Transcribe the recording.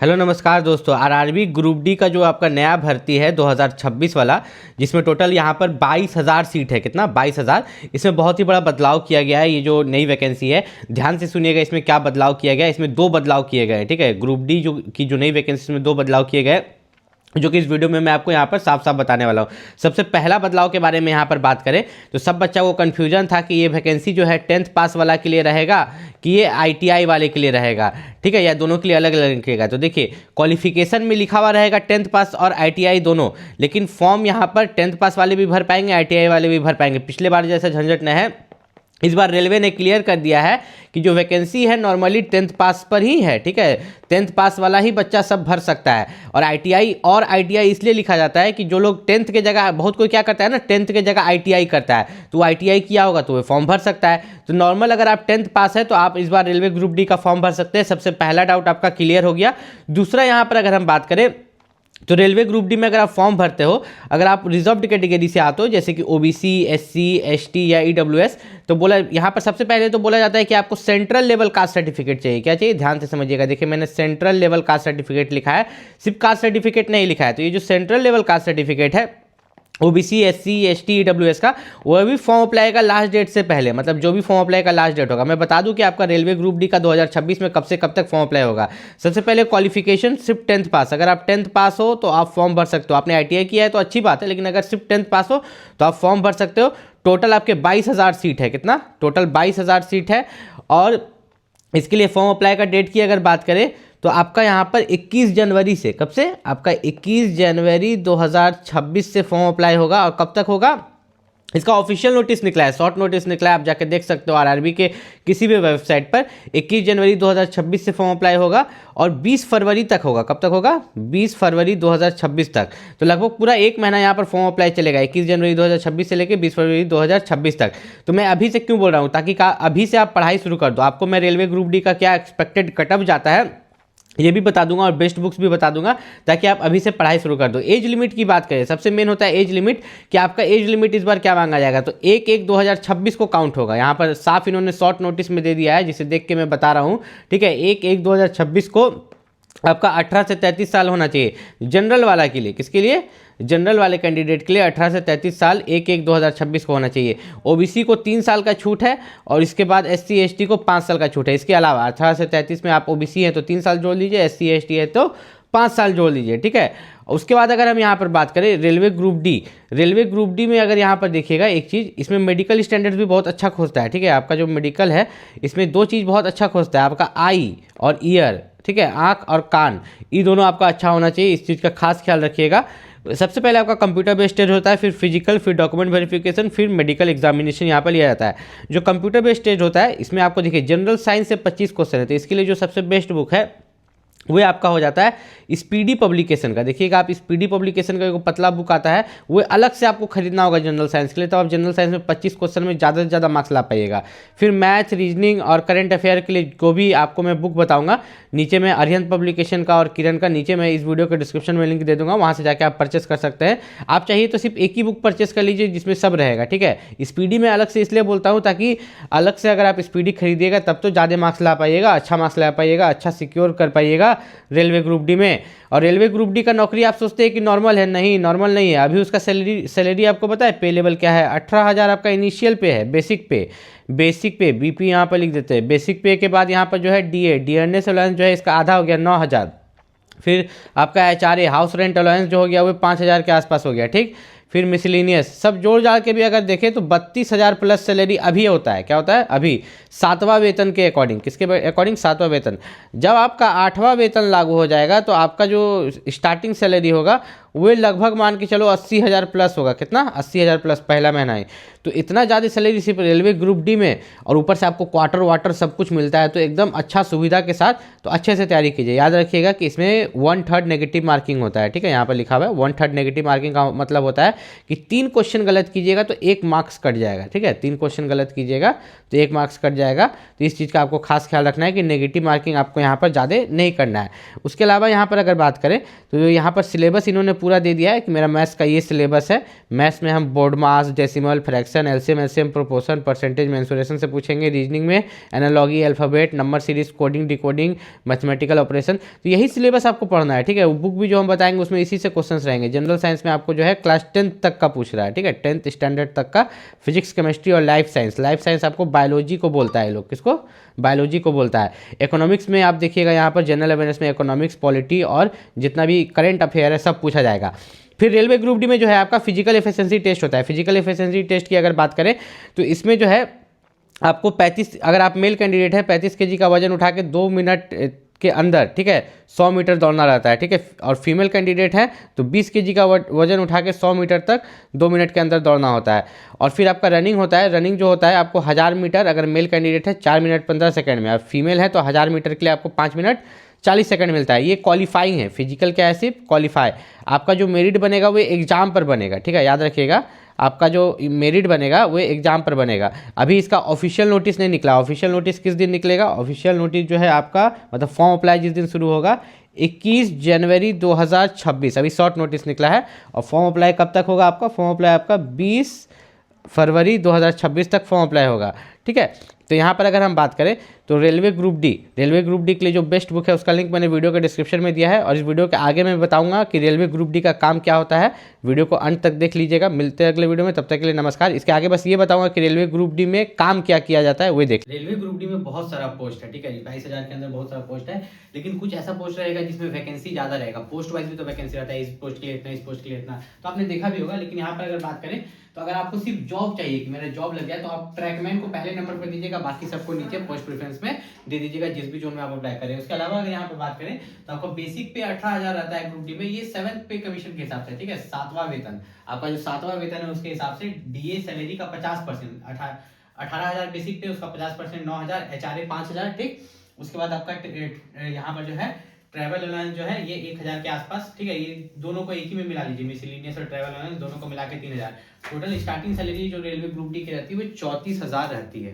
Hello नमस्कार दोस्तों। RRB group D का जो आपका नया भर्ती है 2026 वाला, जिसमें टोटल यहाँ पर 22,000 सीट है। कितना? 22,000। इसमें बहुत ही बड़ा बदलाव किया गया है। ये जो नई वैकेंसी है, ध्यान से सुनिएगा इसमें क्या बदलाव किया गया है। इसमें दो बदलाव किए गए हैं, ठीक है। ग्रुप डी जो नई वैकेंसी में दो बदलाव किए गए, जो कि इस वीडियो में मैं आपको यहाँ पर साफ साफ बताने वाला हूँ। सबसे पहला बदलाव के बारे में यहाँ पर बात करें तो सब बच्चा को कन्फ्यूजन था कि ये वैकेंसी जो है 10th पास वाला के लिए रहेगा कि ये ITI वाले के लिए रहेगा, ठीक है, या दोनों के लिए अलग अलग रहेगा। तो देखिए, क्वालिफिकेशन में लिखा हुआ रहेगा 10th पास और ITI दोनों, लेकिन फॉर्म यहाँ पर 10th पास वाले भी भर पाएंगे, ITI वाले भी भर पाएंगे। पिछले बार जैसा झंझट न है, इस बार रेलवे ने क्लियर कर दिया है कि जो वैकेंसी है नॉर्मली 10th पास पर ही है, ठीक है। 10th पास वाला ही बच्चा सब भर सकता है। और ITI इसलिए लिखा जाता है कि जो लोग 10th के जगह, बहुत कोई क्या करता है ना, 10th के जगह ITI करता है, तो ITI किया होगा तो वो फॉर्म भर सकता है। तो नॉर्मल अगर आप 10th पास है तो आप इस बार रेलवे ग्रुप डी का फॉर्म भर सकते हैं। सबसे पहला डाउट आपका क्लियर हो गया। दूसरा, यहाँ पर अगर हम बात करें तो रेलवे ग्रुप डी में अगर आप फॉर्म भरते हो, अगर आप रिजर्व्ड कैटेगरी से आते हो जैसे कि OBC, SC, ST या EWS, तो बोला यहाँ पर सबसे पहले तो बोला जाता है कि आपको सेंट्रल लेवल कास्ट सर्टिफिकेट चाहिए। क्या चाहिए? ध्यान से समझिएगा। देखिए, मैंने सेंट्रल लेवल कास्ट सर्टिफिकेट लिखा है, सिर्फ कास्ट सर्टिफिकेट नहीं लिखा है। तो ये जो सेंट्रल लेवल कास्ट सर्टिफिकेट है OBC, SC, ST, EWS का, वह भी फॉर्म अप्लाई का लास्ट डेट से पहले, मतलब जो भी फॉर्म अप्लाई का लास्ट डेट होगा। मैं बता दूं कि आपका रेलवे ग्रुप डी का 2026 में कब से कब तक फॉर्म अप्लाई होगा। सबसे पहले क्वालिफिकेशन सिर्फ 10th पास। अगर आप 10th पास हो तो आप फॉर्म भर सकते हो। आपने ITI किया है तो अच्छी बात है, लेकिन अगर सिर्फ 10th पास हो तो आप फॉर्म भर सकते हो। टोटल आपके 22,000 सीट है। कितना? टोटल 22,000 सीट है। और इसके लिए फॉर्म अप्लाई का डेट की अगर बात करें तो आपका यहाँ पर 21 जनवरी से, कब से? आपका 21 जनवरी 2026 से फॉर्म अप्लाई होगा। और कब तक होगा? इसका ऑफिशियल नोटिस निकला है, शॉर्ट नोटिस निकला है, आप जाकर देख सकते हो आरआरबी के किसी भी वेबसाइट पर। 21 जनवरी 2026 से फॉर्म अप्लाई होगा और 20 फरवरी तक होगा। कब तक होगा? 20 फरवरी 2026 तक। तो लगभग पूरा एक महीना यहाँ पर फॉर्म अप्लाई चलेगा, 21 जनवरी 2026 से लेकर 20 फरवरी 2026 तक। तो मैं अभी से क्यों बोल रहा हूँ? ताकि अभी से आप पढ़ाई शुरू कर दो। आपको मैं रेलवे ग्रुप डी का क्या एक्सपेक्टेड कटअप जाता है ये भी बता दूंगा और बेस्ट बुक्स भी बता दूंगा, ताकि आप अभी से पढ़ाई शुरू कर दो। एज लिमिट की बात करें, सबसे मेन होता है एज लिमिट, कि आपका एज लिमिट इस बार क्या मांगा जाएगा। तो 1/1/2026 को काउंट होगा। यहाँ पर साफ इन्होंने शॉर्ट नोटिस में दे दिया है, जिसे देख के मैं बता रहा हूँ, ठीक है। 1/1/2026 को आपका 18 से 33 साल होना चाहिए जनरल वाला के लिए। किसके लिए? जनरल वाले कैंडिडेट के लिए 18 से 33 साल 1/1/2026 को होना चाहिए। OBC को 3 साल का छूट है और इसके बाद SC ST को 5 साल का छूट है। इसके अलावा 18 से 33 में आप OBC हैं तो 3 साल जोड़ लीजिए, SC ST है तो 5 साल जोड़ लीजिए, ठीक है। उसके बाद अगर हम यहाँ पर बात करें रेलवे ग्रुप डी में अगर यहाँ पर देखिएगा एक चीज़, इसमें मेडिकल स्टैंडर्ड भी बहुत अच्छा खोजता है, ठीक है। आपका जो मेडिकल है इसमें दो चीज़ बहुत अच्छा खोजता है, आपका आई और ईयर, ठीक है, आँख और कान, ये दोनों आपका अच्छा होना चाहिए। इस चीज़ का खास ख्याल रखिएगा। सबसे पहले आपका कंप्यूटर बेस्ड टेस्ट होता है, फिर फिजिकल, फिर डॉक्यूमेंट वेरिफिकेशन, फिर मेडिकल एग्जामिनेशन यहाँ पर लिया जाता है। जो कंप्यूटर बेस्ड टेस्ट होता है इसमें आपको देखिए जनरल साइंस से 25 क्वेश्चन है। तो इसके लिए जो सबसे बेस्ट बुक है वो आपका हो जाता है स्पीडी पब्लिकेशन का। देखिएगा आप, स्पीडी पब्लिकेशन का एक पतला बुक आता है, वो अलग से आपको खरीदना होगा जनरल साइंस के लिए। तो आप जनरल साइंस में 25 क्वेश्चन में ज़्यादा से ज़्यादा मार्क्स ला पाइएगा। फिर मैथ, रीजनिंग और करंट अफेयर के लिए को भी आपको मैं बुक बताऊंगा। नीचे में अरिहंत पब्लिकेशन का और किरण का, नीचे मैं इस वीडियो के डिस्क्रिप्शन में लिंक दे दूंगा, वहाँ से जाकर आप परचेस कर सकते हैं। आप चाहिए तो सिर्फ एक ही बुक परचेस कर लीजिए जिसमें सब रहेगा, ठीक है। स्पीडी में अलग से इसलिए बोलता हूँ ताकि अलग से अगर आप स्पीडी खरीदिएगा तब तो ज़्यादा मार्क्स ला पाइएगा, अच्छा मार्क्स ला पाइएगा, अच्छा सिक्योर कर पाइएगा रेलवे ग्रुप डी में। और रेलवे ग्रुप डी का नौकरी आप सोचते हैं कि नॉर्मल है, नहीं नॉर्मल नहीं है। अभी उसका सैलरी आपको पता है पे लेवल क्या है? 18,000 आपका इनिशियल पे है, बेसिक पे। BP यहाँ पर लिख देते हैं। बेसिक पे के बाद यहाँ पर जो है डियरनेस अलाउंस जो है इसका आधा हो गया 9,000। फिर आपका HRA हाउस रेंट अलाउंस जो हो गया वो 5,000 के आसपास हो गया, ठीक। फिर मिसलिनियस सब जोड़ जाड़ के भी अगर देखें तो 32,000 प्लस सैलरी अभी होता है। क्या होता है? अभी 7वां वेतन के अकॉर्डिंग। किसके अकॉर्डिंग? 7वां वेतन। जब आपका 8वां वेतन लागू हो जाएगा तो आपका जो स्टार्टिंग सैलरी होगा वो लगभग मान के चलो 80,000 प्लस होगा। कितना? 80,000 प्लस पहला महीना ही। तो इतना ज़्यादा सैलरी सिर्फ रेलवे ग्रुप डी में, और ऊपर से आपको क्वार्टर वाटर सब कुछ मिलता है। तो एकदम अच्छा सुविधा के साथ, तो अच्छे से तैयारी कीजिए। याद रखिएगा कि इसमें 1/3 नेगेटिव मार्किंग होता है, ठीक है। यहाँ पर लिखा हुआ है 1/3 नेगेटिव मार्किंग का मतलब होता है कि 3 क्वेश्चन गलत कीजिएगा तो 1 मार्क्स कट जाएगा, ठीक है। 3 क्वेश्चन गलत कीजिएगा तो 1 मार्क्स कट जाएगा। तो इस चीज़ का आपको खास ख्याल रखना है कि नेगेटिव मार्किंग आपको यहाँ पर ज़्यादा नहीं करना है। उसके अलावा यहाँ पर अगर बात करें तो यहाँ पर सिलेबस इन्होंने पूरा दे दिया है कि मेरा मैथ्स का ये सिलेबस है। मैथ्स में हम BODMAS, decimal, fraction, LCM, LCM, proportion, percentage, mensuration से पूछेंगे। रीजनिंग में analogy, alphabet, number series, coding, decoding, mathematical operation, तो यही सिलेबस आपको पढ़ना है, ठीक है। बुक भी जो हम बताएंगे उसमें इसी से क्वेश्चंस रहेंगे। जनरल साइंस में आपको जो है क्लास 10 तक का पूछ रहा है, ठीक है, 10th स्टैंडर्ड तक का फिजिक्स, केमिस्ट्री और लाइफ साइंस। लाइफ साइंस आपको बायोलॉजी को बोलता है, लोग किसको, बायोलॉजी को बोलता है। इकोनॉमिक्स में आप देखिएगा यहाँ पर जनरल अवेयरनेस में इकोनॉमिक्स, पॉलिटी और जितना भी करंट अफेयर है सब पूछा जाएगा। फिर रेलवे ग्रुप डी में जो है आपका फिजिकल एफिशिएंसी टेस्ट होता है। फिजिकल एफिशिएंसी टेस्ट की अगर बात करें तो इसमें जो है आपको 35, अगर आप मेल कैंडिडेट है 35 kg का वजन उठा के 2 मिनट के अंदर, ठीक है, 100 मीटर दौड़ना रहता है, ठीक है। और फीमेल कैंडिडेट है तो 20 kg का वजन उठा के 100 मीटर तक 2 मिनट के अंदर दौड़ना होता है। और फिर आपका रनिंग होता है। रनिंग जो होता है आपको 1000 मीटर, अगर मेल कैंडिडेट है 4 मिनट 15 सेकंड में, और फीमेल है तो 1000 मीटर के लिए आपको 5 मिनट 40 सेकंड मिलता है। ये क्वालिफाइंग है, फिजिकल क्या है, सिर्फ क्वालिफाई। आपका जो मेरिट बनेगा वो एग्जाम पर बनेगा, ठीक है, याद रखिएगा। आपका जो मेरिट बनेगा वो एग्जाम पर बनेगा। अभी इसका ऑफिशियल नोटिस नहीं निकला। ऑफिशियल नोटिस किस दिन निकलेगा? ऑफिशियल नोटिस जो है आपका, मतलब फॉर्म अप्लाई जिस दिन शुरू होगा 21 जनवरी 2026, अभी शॉर्ट नोटिस निकला है। और फॉर्म अप्लाई कब तक होगा आपका? फॉर्म अप्लाई आपका 20 फरवरी 2026 तक फॉर्म अप्लाई होगा, ठीक है। तो यहाँ पर अगर हम बात करें तो रेलवे ग्रुप डी के लिए जो बेस्ट बुक है उसका लिंक मैंने वीडियो के डिस्क्रिप्शन में दिया है। और इस वीडियो के आगे मैं बताऊंगा कि रेलवे ग्रुप डी का काम क्या होता है। वीडियो को अंत तक देख लीजिएगा। मिलते हैं अगले वीडियो में, तब तक के लिए नमस्कार। इसके आगे बस ये बताऊंगा कि रेलवे ग्रुप डी में काम क्या किया जाता है, वही देख। रेलवे ग्रुप डी में बहुत सारा पोस्ट है, ठीक है जी, 22,000 के अंदर बहुत सारा पोस्ट है। लेकिन कुछ ऐसा पोस्ट रहेगा जिसमें वैकेंसी ज्यादा रहेगा। पोस्ट वाइज भी तो वैकेंसी रहता है, इस पोस्ट के लिए इतना, इस पोस्ट के लिए इतना, तो आपने देखा भी होगा। लेकिन यहाँ पर अगर बात करें तो अगर आपको सिर्फ जॉब चाहिए कि मेरा जॉब लग जाए, तो आप ट्रैकमैन को पहले नंबर पर दीजिएगा, बाकी सबको नीचे पोस्ट प्रेफरेंस में दे दीजिएगा, जिस भी जोन में आप अप्लाई करें। उसके अलावा अगर यहाँ पर बात करें तो आपको बेसिक पे 18,000 रहता है ग्रुप डी में। ये 7th पे कमीशन के हिसाब से, ठीक है, 7वां वेतन। आपका जो 7वां वेतन है उसके हिसाब से डीए सैलरी का 50%, 18,000 बेसिक पे, उसका 50% 9,000, एचआरए 5,000, ठीक। उसके बाद आपका यहाँ पर जो है ट्रैवल अलाउंस जो है ये 1,000 के आसपास, ठीक है। ये दोनों को एक ही में मिला लीजिए, मिसलेनियस और ट्रैवल अलाउंस दोनों को मिला के 3,000। टोटल स्टार्टिंग सैलरी जो रेलवे ग्रुप डी की रहती है वो 34,000 रहती है।